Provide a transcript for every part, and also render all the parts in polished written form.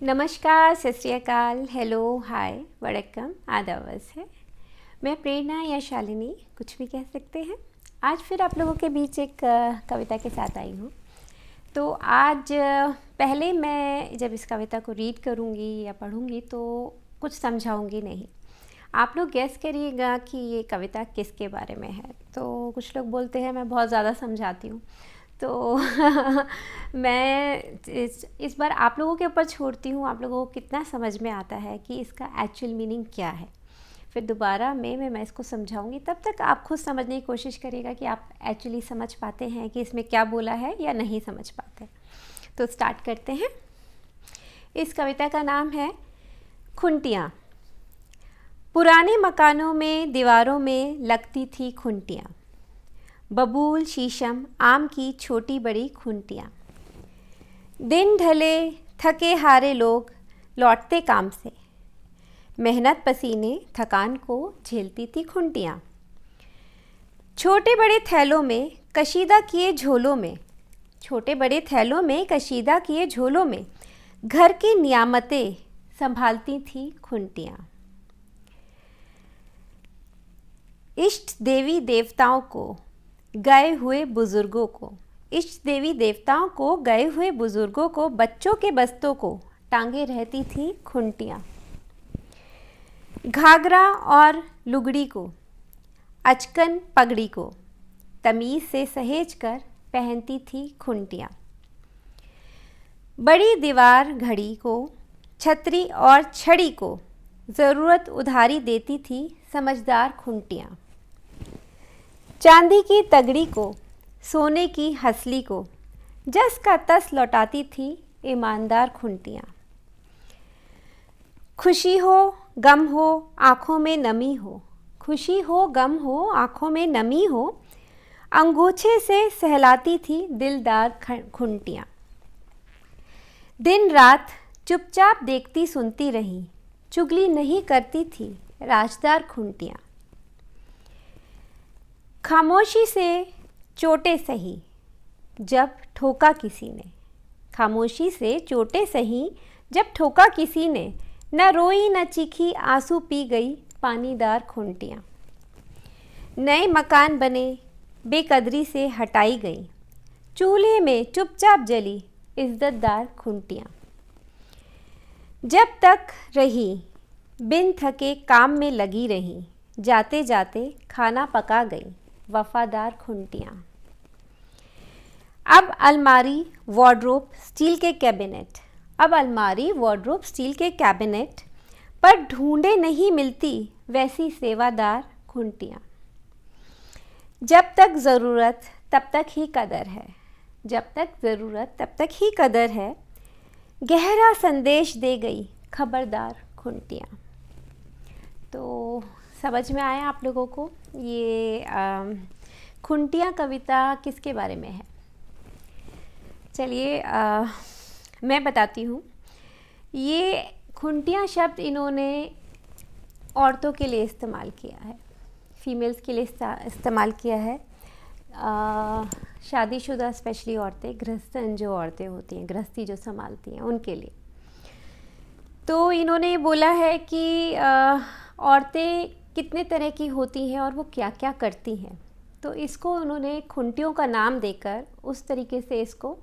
नमस्कार, सत श्री अकाल, हेलो, हाय, वड़क्कम, आदाब है। मैं प्रेरणा या शालिनी, कुछ भी कह सकते हैं। आज फिर आप लोगों के बीच एक कविता के साथ आई हूँ। तो आज पहले मैं जब इस कविता को रीड करूँगी या पढ़ूँगी तो कुछ समझाऊँगी नहीं। आप लोग गेस करिएगा कि ये कविता किसके बारे में है। तो कुछ लोग बोलते हैं मैं बहुत ज़्यादा समझाती हूँ, तो मैं इस बार आप लोगों के ऊपर छोड़ती हूँ, आप लोगों को कितना समझ में आता है कि इसका एक्चुअल मीनिंग क्या है। फिर दोबारा मैं इसको समझाऊंगी, तब तक आप खुद समझने की कोशिश करिएगा कि आप एक्चुअली समझ पाते हैं कि इसमें क्या बोला है या नहीं समझ पाते। तो स्टार्ट करते हैं। इस कविता का नाम है खुंटियाँ। पुराने मकानों में दीवारों में लगती थी खुंटियाँ, बबूल, शीशम, आम की छोटी बड़ी खुंटियाँ। दिन ढले थके हारे लोग लौटते काम से, मेहनत पसीने थकान को झेलती थी खुंटियाँ। छोटे बड़े थैलों में कशीदा किए झोलों में, छोटे बड़े थैलों में कशीदा किए झोलों में घर की नियामतें संभालती थी खुंटियाँ। इष्ट देवी देवताओं को गए हुए बुज़ुर्गों को, इष्ट देवी देवताओं को गए हुए बुज़ुर्गों को, बच्चों के बस्तों को टांगे रहती थी खुंटियाँ। घाघरा और लुगड़ी को, अचकन पगड़ी को तमीज़ से सहेज कर पहनती थी खुंटियाँ। बड़ी दीवार घड़ी को, छतरी और छड़ी को ज़रूरत उधारी देती थी समझदार खुंटियाँ। चांदी की तगड़ी को, सोने की हसली को जस का तस लौटाती थी ईमानदार खुंटियाँ। खुशी हो गम हो आँखों में नमी हो, खुशी हो गम हो आँखों में नमी हो, अंगूछे से सहलाती थी दिलदार खुंटियाँ। दिन रात चुपचाप देखती सुनती रही, चुगली नहीं करती थी राजदार खुंटियाँ। खामोशी से चोटे सही जब ठोका किसी ने, खामोशी से चोटे सही जब ठोका किसी ने, न रोई न चीखी आंसू पी गई पानीदार खुंटियाँ। नए मकान बने बेकदरी से हटाई गई, चूल्हे में चुपचाप जली इज्जतदार खुंटियाँ। जब तक रही बिन थके काम में लगी रही, जाते जाते खाना पका गई वफ़ादार खुंटियाँ। अब अलमारी वार्डरोब स्टील के कैबिनेट, अब अलमारी वार्डरोब स्टील के कैबिनेट पर ढूंढे नहीं मिलती वैसी सेवादार खुंटियाँ। जब तक ज़रूरत तब तक ही कदर है, जब तक ज़रूरत तब तक ही कदर है, गहरा संदेश दे गई खबरदार खुंटियाँ। तो समझ में आया आप लोगों को ये खुंटियाँ कविता किसके बारे में है? चलिए मैं बताती हूँ। ये खुंटियाँ शब्द इन्होंने औरतों के लिए इस्तेमाल किया है, फीमेल्स के लिए इस्तेमाल किया है। शादीशुदा स्पेशली औरतें, गृहस्थन जो औरतें होती हैं, गृहस्थी जो संभालती हैं, उनके लिए। तो इन्होंने बोला है कि औरतें कितने तरह की होती हैं और वो क्या क्या करती हैं। तो इसको उन्होंने खुंटियों का नाम देकर उस तरीके से इसको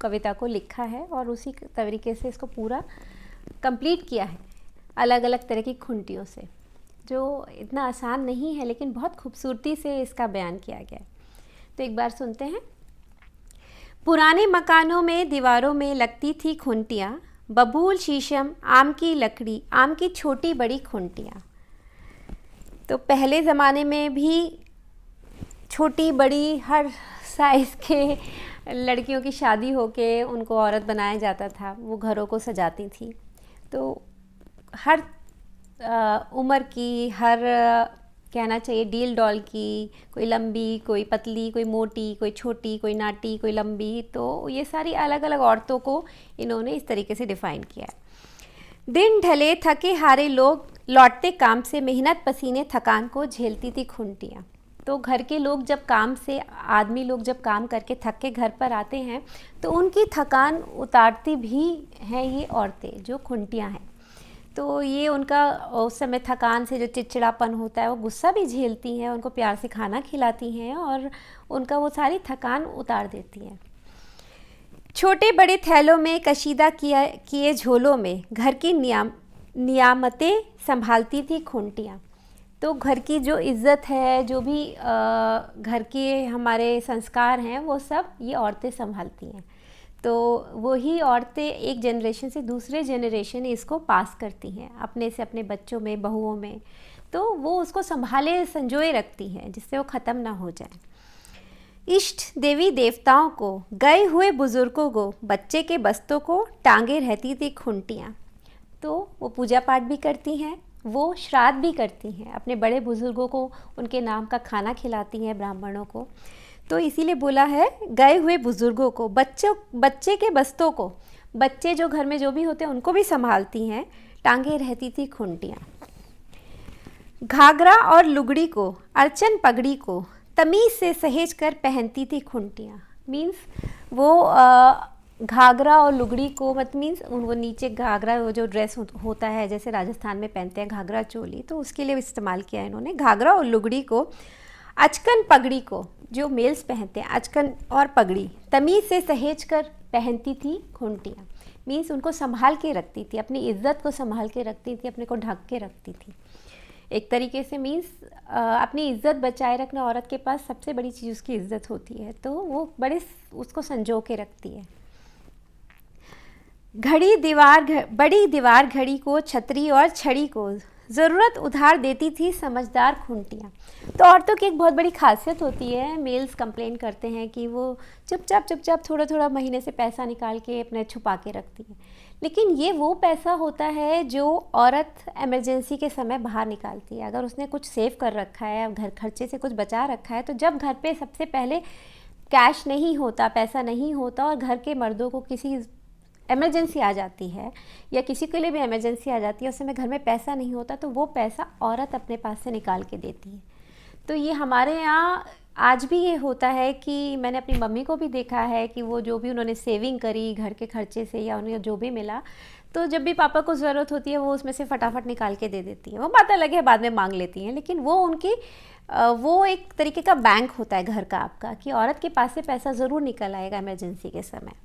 कविता को लिखा है और उसी तरीके से इसको पूरा कंप्लीट किया है अलग अलग तरह की खुंटियों से, जो इतना आसान नहीं है लेकिन बहुत खूबसूरती से इसका बयान किया गया है। तो एक बार सुनते हैं। पुराने मकानों में दीवारों में लगती थी खुंटियाँ, बबूल, शीशम, आम की लकड़ी, आम की छोटी बड़ी खुंटियाँ। तो पहले ज़माने में भी छोटी बड़ी हर साइज़ के लड़कियों की शादी होके उनको औरत बनाया जाता था, वो घरों को सजाती थी। तो हर उम्र की, हर कहना चाहिए डील डॉल की, कोई लंबी, कोई पतली, कोई मोटी, कोई छोटी, कोई नाटी, कोई लंबी, तो ये सारी अलग अलग औरतों को इन्होंने इस तरीके से डिफ़ाइन किया है। दिन ढले थके हारे लोग लौटते काम से, मेहनत पसीने थकान को झेलती थी खुंटियाँ। तो घर के लोग जब काम से आदमी लोग जब काम करके थक के घर पर आते हैं तो उनकी थकान उतारती भी हैं ये औरतें जो खुंटियाँ हैं। तो ये उनका उस समय थकान से जो चिड़चिड़ापन होता है वो गुस्सा भी झेलती हैं, उनको प्यार से खाना खिलाती हैं और उनका वो सारी थकान उतार देती हैं। छोटे बड़े थैलों में कशीदा किए झोलों में घर की नियामतें संभालती थी खुंटियाँ। तो घर की जो इज़्ज़त है, जो भी घर के हमारे संस्कार हैं, वो सब ये औरतें संभालती हैं। तो वही औरतें एक जनरेशन से दूसरे जनरेशन इसको पास करती हैं, अपने से अपने बच्चों में, बहुओं में। तो वो उसको संभाले संजोए रखती हैं जिससे वो ख़त्म ना हो जाए। इष्ट देवी देवताओं को, गए हुए बुज़ुर्गों को, बच्चे के बस्तों को टांगे रहती थी खुंटियाँ। तो वो पूजा पाठ भी करती हैं, वो श्राद्ध भी करती हैं, अपने बड़े बुज़ुर्गों को उनके नाम का खाना खिलाती हैं ब्राह्मणों को। तो इसीलिए बोला है गए हुए बुज़ुर्गों को, बच्चे के बस्तों को, बच्चे जो घर में जो भी होते हैं उनको भी संभालती हैं, टांगे रहती थी खुंटियाँ। घाघरा और लुगड़ी को, अर्चन पगड़ी को तमीज़ से सहेज कर पहनती थी खुंटियाँ। मीन्स वो घाघरा और लुगड़ी को मीन्स उनको नीचे घाघरा, वो जो ड्रेस होता है जैसे राजस्थान में पहनते हैं घाघरा चोली, तो उसके लिए इस्तेमाल किया है इन्होंने। घाघरा और लुगड़ी को, अचकन पगड़ी को, जो मेल्स पहनते हैं अचकन और पगड़ी, तमीज़ से सहेज कर पहनती थी खुंटियाँ। मीन्स उनको संभाल के रखती थी, अपनी इज़्ज़त को संभाल के रखती थी, अपने को ढक के रखती थी एक तरीके से। मीन्स अपनी इज़्ज़त बचाए रखना, औरत के पास सबसे बड़ी चीज़ उसकी इज़्ज़त होती है, तो वो बड़े उसको संजो के रखती है। बड़ी दीवार घड़ी को, छतरी और छड़ी को ज़रूरत उधार देती थी समझदार खुंटियाँ। तो औरतों की एक बहुत बड़ी खासियत होती है, मेल्स कंप्लेन करते हैं कि वो चुपचाप थोड़ा महीने से पैसा निकाल के अपने छुपा के रखती है, लेकिन ये वो पैसा होता है जो औरत इमरजेंसी के समय बाहर निकालती है। अगर उसने कुछ सेव कर रखा है, घर खर्चे से कुछ बचा रखा है, तो जब घर पे सबसे पहले कैश नहीं होता, पैसा नहीं होता और घर के मर्दों को किसी इमरजेंसी आ जाती है या किसी के लिए भी इमरजेंसी आ जाती है, उस समय घर में पैसा नहीं होता, तो वो पैसा औरत अपने पास से निकाल के देती है। तो ये हमारे यहाँ आज भी ये होता है कि मैंने अपनी मम्मी को भी देखा है कि वो जो भी उन्होंने सेविंग करी घर के खर्चे से या उन्हें जो भी मिला, तो जब भी पापा को ज़रूरत होती है वो उसमें से फटाफट निकाल के दे देती हैं। वो बात अलग है, बाद में मांग लेती हैं, लेकिन वो उनकी वो एक तरीके का बैंक होता है घर का आपका, कि औरत के पास से पैसा ज़रूर निकल आएगा इमरजेंसी के समय।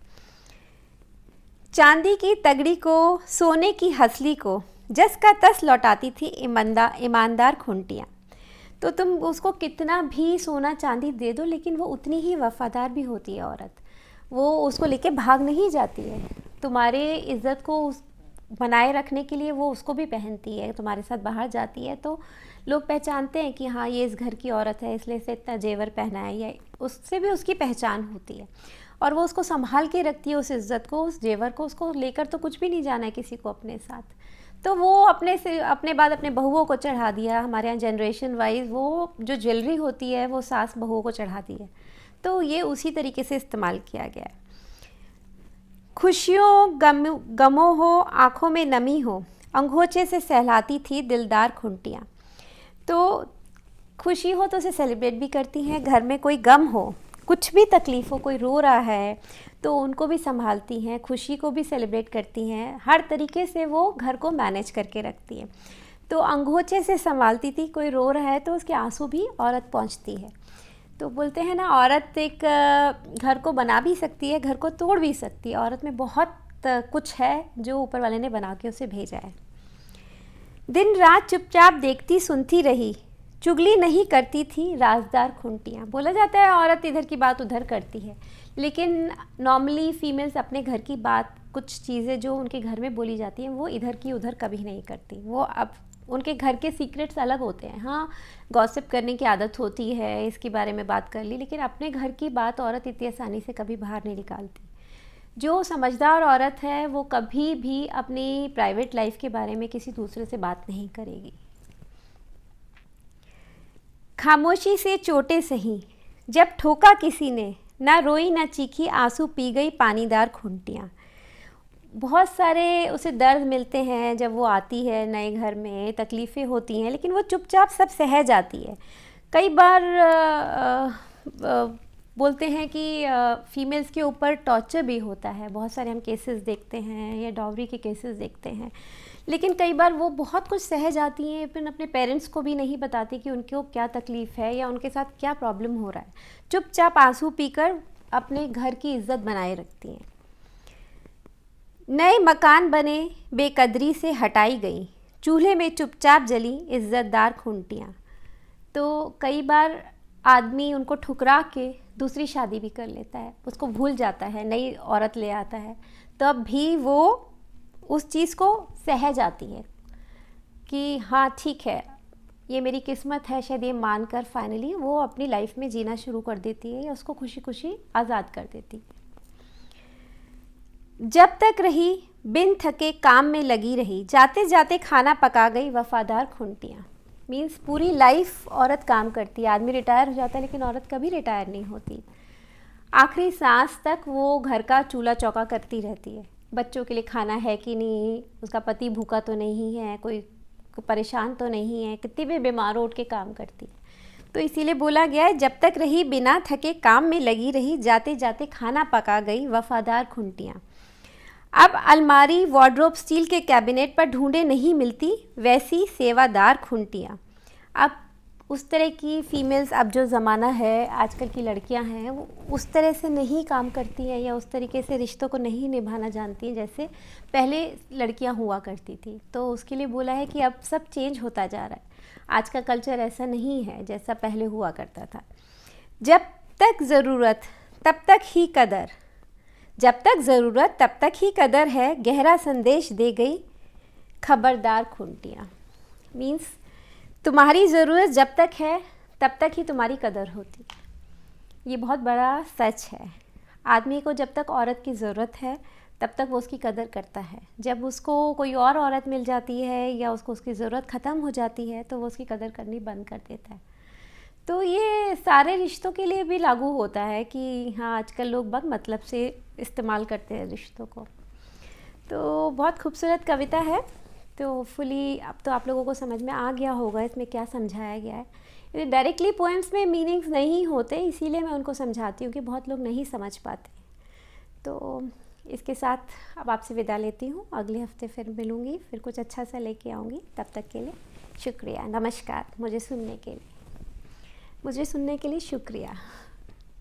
चांदी की तगड़ी को, सोने की हसली को जस का तस लौटाती थी ईमानदार खुंटियाँ। तो तुम उसको कितना भी सोना चांदी दे दो, लेकिन वो उतनी ही वफ़ादार भी होती है औरत। वो उसको लेके भाग नहीं जाती है, तुम्हारे इज़्ज़त को बनाए रखने के लिए वो उसको भी पहनती है। तुम्हारे साथ बाहर जाती है तो लोग पहचानते हैं कि हाँ ये इस घर की औरत है, इसलिए इसे इतना जेवर पहना है, या उससे भी उसकी पहचान होती है और वो उसको संभाल के रखती है, उस इज़्ज़त को, उस जेवर को। उसको लेकर तो कुछ भी नहीं जाना है किसी को अपने साथ, तो वो अपने बाद अपने बहुओं को चढ़ा दिया। हमारे यहाँ जनरेशन वाइज वो जो ज्वेलरी होती है वो सास बहुओं को चढ़ाती है, तो ये उसी तरीके से इस्तेमाल किया गया है। खुशियों गमों हो, आँखों में नमी हो, अंगोछे से सहलाती थी दिलदार खुंटियाँ। तो खुशी हो तो उसे सेलिब्रेट भी करती हैं, घर में कोई गम हो, कुछ भी तकलीफ़ हो, कोई रो रहा है तो उनको भी संभालती हैं, खुशी को भी सेलिब्रेट करती हैं, हर तरीके से वो घर को मैनेज करके रखती है। तो अंगोछे से संभालती थी, कोई रो रहा है तो उसके आंसू भी औरत पहुंचती है। तो बोलते हैं ना, औरत एक घर को बना भी सकती है, घर को तोड़ भी सकती है। औरत में बहुत कुछ है जो ऊपर वाले ने बना के उसे भेजा है। दिन रात चुपचाप देखती सुनती रही, चुगली नहीं करती थी राजदार खुंटियाँ। बोला जाता है औरत इधर की बात उधर करती है, लेकिन नॉर्मली फीमेल्स अपने घर की बात, कुछ चीज़ें जो उनके घर में बोली जाती हैं वो इधर की उधर कभी नहीं करती। वो अब उनके घर के सीक्रेट्स अलग होते हैं। हाँ, गॉसिप करने की आदत होती है, इसके बारे में बात कर ली, लेकिन अपने घर की बात औरत इतनी आसानी से कभी बाहर नहीं निकालती। जो समझदार औरत है वो कभी भी अपनी प्राइवेट लाइफ के बारे में किसी दूसरे से बात नहीं करेगी। खामोशी से चोटे सही, जब ठोका किसी ने, ना रोई ना चीखी, आंसू पी गई पानीदार खुंटियाँ। बहुत सारे उसे दर्द मिलते हैं जब वो आती है नए घर में, तकलीफ़ें होती हैं, लेकिन वो चुपचाप सब सह जाती है। कई बार बोलते हैं कि फीमेल्स के ऊपर टॉर्चर भी होता है, बहुत सारे हम केसेस देखते हैं या डॉवरी के केसेस देखते हैं, लेकिन कई बार वो बहुत कुछ सह जाती हैं, फिर अपने पेरेंट्स को भी नहीं बताती कि उनको क्या तकलीफ़ है या उनके साथ क्या प्रॉब्लम हो रहा है, चुपचाप आंसू पीकर अपने घर की इज्जत बनाए रखती हैं। नए मकान बने बेकदरी से हटाई गई, चूल्हे में चुपचाप जली इज्जतदार खूंटियाँ। तो कई बार आदमी उनको ठुकरा के दूसरी शादी भी कर लेता है, उसको भूल जाता है, नई औरत ले आता है, तब भी वो उस चीज़ को सह जाती है कि हाँ ठीक है, ये मेरी किस्मत है, शायद ये मानकर फाइनली वो अपनी लाइफ में जीना शुरू कर देती है या उसको खुशी खुशी आज़ाद कर देती है। जब तक रही बिन थके काम में लगी रही, जाते जाते खाना पका गई वफादार खूंटियाँ। मीन्स पूरी लाइफ औरत काम करती है, आदमी रिटायर हो जाता है लेकिन औरत कभी रिटायर नहीं होती। आखिरी सांस तक वो घर का चूल्हा चौका करती रहती है, बच्चों के लिए खाना है कि नहीं, उसका पति भूखा तो नहीं है, कोई परेशान तो नहीं है, कितनी भी बीमार हो उठ के काम करती है। तो इसीलिए बोला गया है, जब तक रही बिना थके काम में लगी रही, जाते जाते खाना पका गई वफादार खूंटियाँ। अब अलमारी वार्डरोब स्टील के कैबिनेट पर ढूंढे नहीं मिलती वैसी सेवादार खूंटियाँ। अब उस तरह की फ़ीमेल्स, अब जो ज़माना है, आजकल की लड़कियां हैं, वो उस तरह से नहीं काम करती हैं या उस तरीके से रिश्तों को नहीं निभाना जानती हैं जैसे पहले लड़कियां हुआ करती थी। तो उसके लिए बोला है कि अब सब चेंज होता जा रहा है, आज का कल्चर ऐसा नहीं है जैसा पहले हुआ करता था। जब तक ज़रूरत तब तक ही कदर, जब तक ज़रूरत तब तक ही कदर है, गहरा संदेश दे गई खबरदार खूंटियाँ। मीन्स तुम्हारी ज़रूरत जब तक है तब तक ही तुम्हारी कदर होती है। ये बहुत बड़ा सच है। आदमी को जब तक औरत की ज़रूरत है तब तक वो उसकी कदर करता है, जब उसको कोई और औरत मिल जाती है या उसको उसकी ज़रूरत ख़त्म हो जाती है तो वो उसकी कदर करनी बंद कर देता है। तो ये सारे रिश्तों के लिए भी लागू होता है कि हाँ, आजकल लोग बहुत मतलब से इस्तेमाल करते हैं रिश्तों को। तो बहुत खूबसूरत कविता है। तो फुली अब तो आप लोगों को समझ में आ गया होगा इसमें क्या समझाया गया है। ये डायरेक्टली पोएम्स में मीनिंग्स नहीं होते, इसीलिए मैं उनको समझाती हूँ कि बहुत लोग नहीं समझ पाते। तो इसके साथ अब आपसे विदा लेती हूँ, अगले हफ्ते फिर मिलूँगी, फिर कुछ अच्छा सा लेके आऊँगी। तब तक के लिए शुक्रिया, नमस्कार। मुझे सुनने के लिए शुक्रिया।